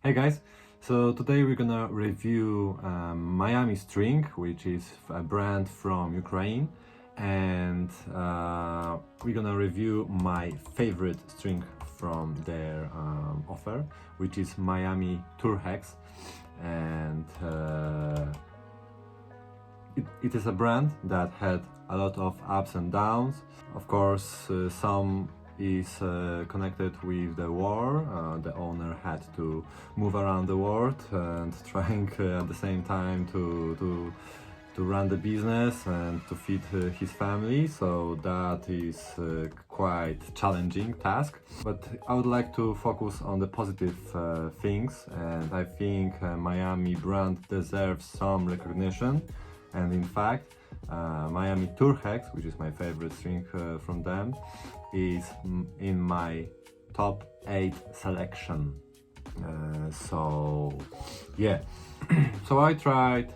Hey guys, so today we're gonna review Mayami string, which is a brand from Ukraine, and we're gonna review my favorite string from their offer, which is Mayami Tour Hex, and it is a brand that had a lot of ups and downs. Of course, some is connected with the war. The owner had to move around the world and trying at the same time to run the business and to feed his family, so that is quite challenging task. But I would like to focus on the positive things, and I think Mayami brand deserves some recognition. And in fact, Mayami Tour Hex, which is my favorite string from them, is in my top 8 selection. So yeah, so I tried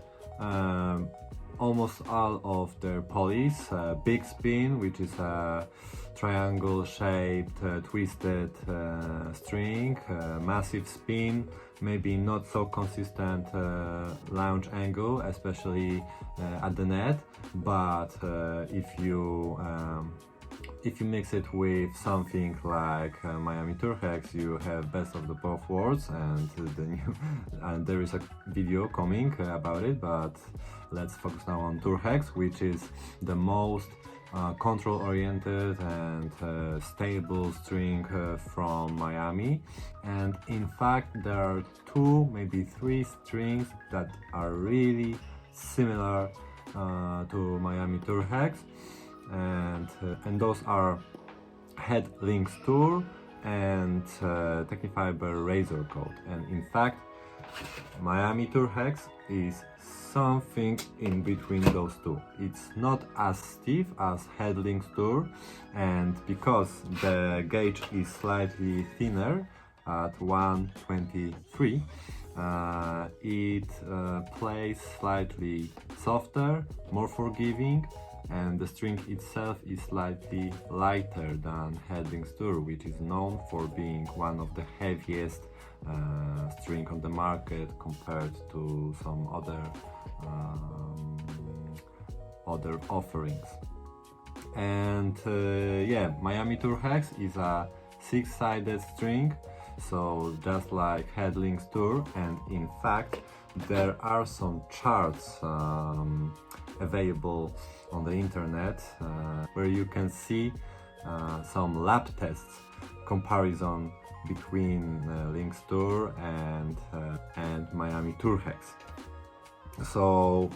almost all of their polys. Big spin, which is a triangle shaped twisted string, massive spin, maybe not so consistent launch angle, especially at the net, but if you mix it with something like Mayami Tour Hex, you have best of the both worlds, and and there is a video coming about it, but let's focus now on Tour Hex, which is the most control-oriented and stable string from Mayami. And in fact, there are 2, maybe 3 strings that are really similar to Mayami Tour Hex, and those are Lynx Tour and Tecnifibre Razor Coat. And in fact, Mayami Tour Hex is something in between those two. It's not as stiff as Lynx Tour, and because the gauge is slightly thinner at 123, it plays slightly softer, more forgiving, and the string itself is slightly lighter than Lynx Tour, which is known for being one of the heaviest string on the market compared to some other offerings. And yeah, Mayami Tour Hex is a 6-sided string, so just like Lynx Tour, and in fact there are some charts available on the internet where you can see some lab tests comparison between Lynx Tour and Mayami Tour Hex. So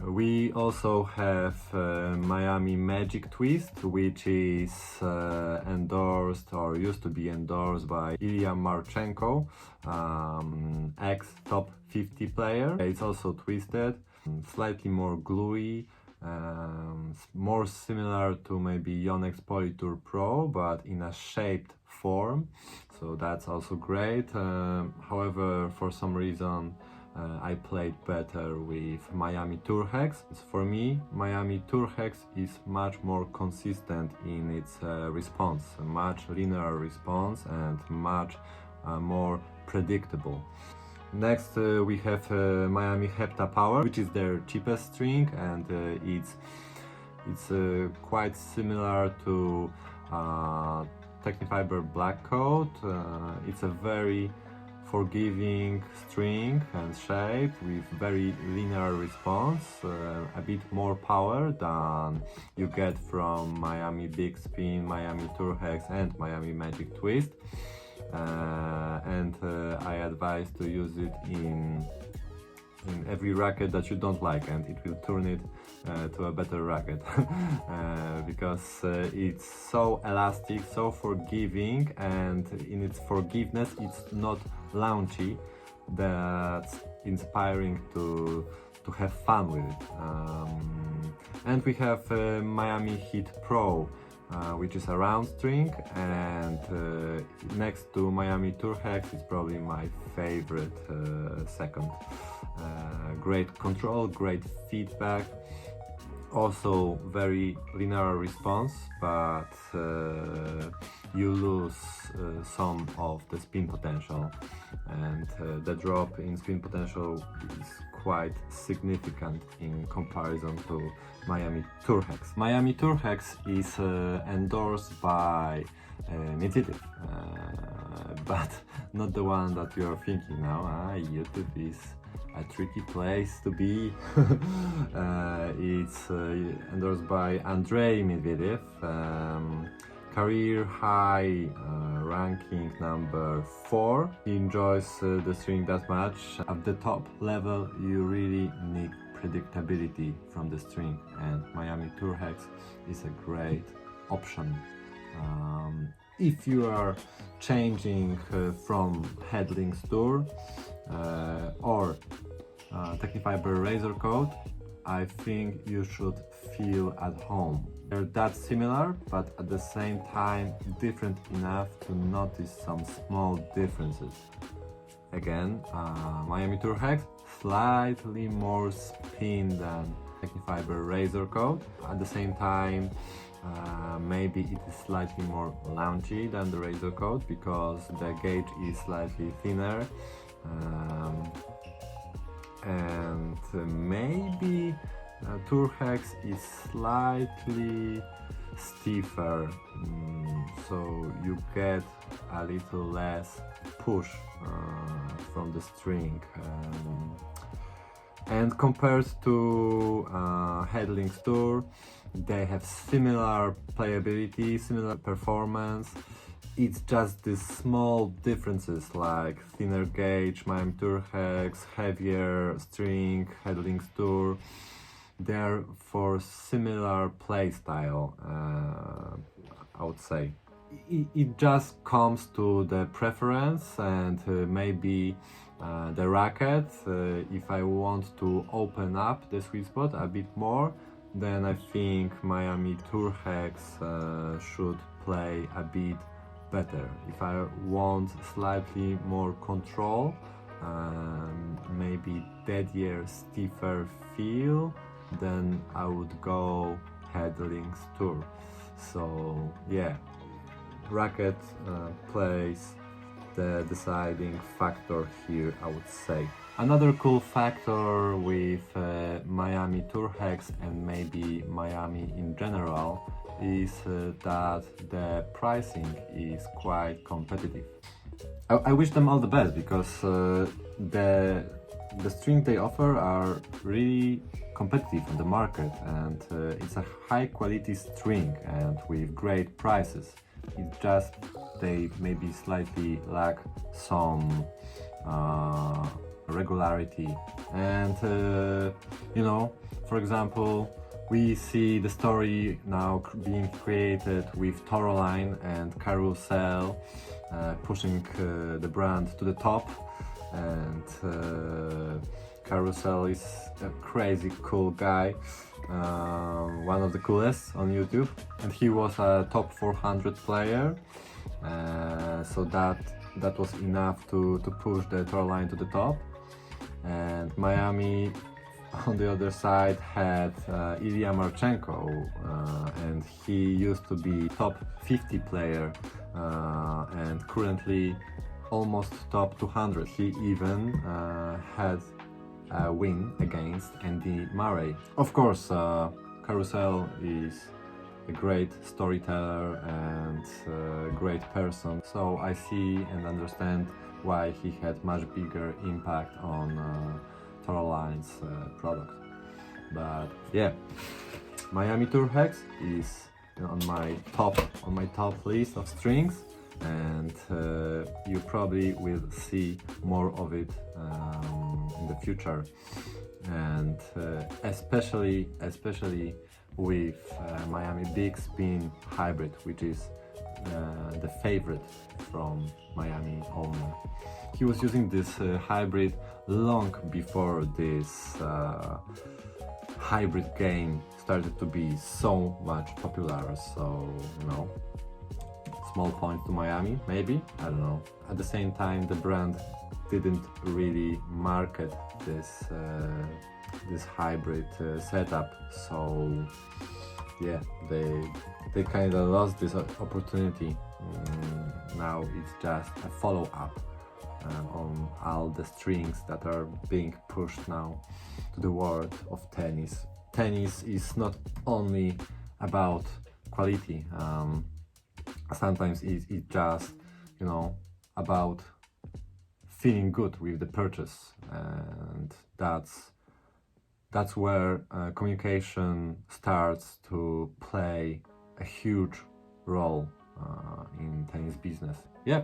we also have Mayami Magic Twist, which is endorsed or used to be endorsed by Ilya Marchenko, ex top 50 player. It's also twisted, slightly more gluey, more similar to maybe Yonex Polytour Pro, but in a shaped form, so that's also great. However, for some reason I played better with Mayami Tour Hex. For me, Mayami Tour Hex is much more consistent in its response, a much linear response, and much more predictable. Next we have Mayami Hepta Power, which is their cheapest string, and it's quite similar to Tecnifibre Black Coat. It's a very forgiving string and shape with very linear response, a bit more power than you get from Mayami Big Spin, Mayami Tour Hex, and Mayami Magic Twist. And I advise to use it in every racket that you don't like, and it will turn it to a better racket because it's so elastic, so forgiving, and in its forgiveness it's not launchy. That's inspiring to have fun with it. And we have Mayami Heat Pro, which is a round string, and next to Mayami Tour Hex is probably my favorite second. Great control, great feedback, also very linear response, but you lose some of the spin potential, and the drop in spin potential is quite significant in comparison to Mayami Tour Hex. Mayami Tour Hex is endorsed by Medvedev, but not the one that you are thinking now. YouTube is a tricky place to be. It's endorsed by Andrei Medvedev, career high ranking number 4. He enjoys the string that much. At the top level you really need predictability from the string, and Mayami Tour Hex is a great option. If you are changing from Lynx Tour or Tecnifibre Razor Code, I think you should feel at home. They're that similar, but at the same time different enough to notice some small differences. Again, Mayami Tour Hex, slightly more spin than Tecnifibre Razor Code. At the same time, maybe it is slightly more launchy than the Razor Code because the gauge is slightly thinner, and maybe Tour Hex is slightly stiffer, so you get a little less push from the string. And compared to Lynx Tour, they have similar playability, similar performance. It's just these small differences like thinner gauge, Mayami Tour Hex, heavier string, Lynx Tour. They're for similar play style, I would say. It just comes to the preference and maybe the racket. If I want to open up the sweet spot a bit more, then I think Mayami Tour Hex should play a bit better. If I want slightly more control, maybe deadier, stiffer feel, then I would go Lynx Tour. So yeah, racket plays the deciding factor here, I would say. Another cool factor with Mayami Tour Hex and maybe Mayami in general is that the pricing is quite competitive. I wish them all the best because the strings they offer are really competitive on the market, and it's a high quality string and with great prices. It's just they maybe slightly lack some regularity, and you know, for example, we see the story now being created with Tourline and Carousel pushing the brand to the top, and Carousel is a crazy cool guy, one of the coolest on YouTube, and he was a top 400 player, so that was enough to push the Tourline to the top. And Mayami on the other side had Ilya Marchenko, and he used to be top 50 player and currently almost top 200. He even had a win against Andy Murray. Of course, Carousel is a great storyteller and a great person, so I see and understand why he had much bigger impact on Tourline's product. But yeah, Mayami Tour Hex is on my top list of strings, and you probably will see more of it in the future, and especially with Mayami Big Spin Hybrid, which is the favorite from Mayami owner. He was using this hybrid long before this hybrid game started to be so much popular, so you know, small point to Mayami, maybe, I don't know. At the same time, the brand didn't really market this hybrid setup, so yeah, they kind of lost this opportunity Now it's just a follow-up on all the strings that are being pushed now to the world of tennis. Tennis is not only about quality. Sometimes it's just, you know, about feeling good with the purchase, and that's where communication starts to play a huge role in tennis business. Yeah,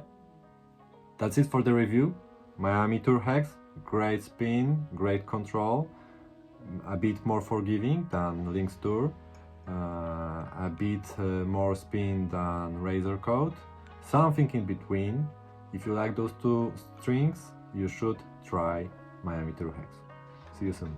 that's it for the review. Mayami Tour Hex, great spin, great control, a bit more forgiving than Lynx Tour, a bit more spin than Razor Coat, something in between. If you like those two strings, you should try Mayami Tour Hex. See you soon.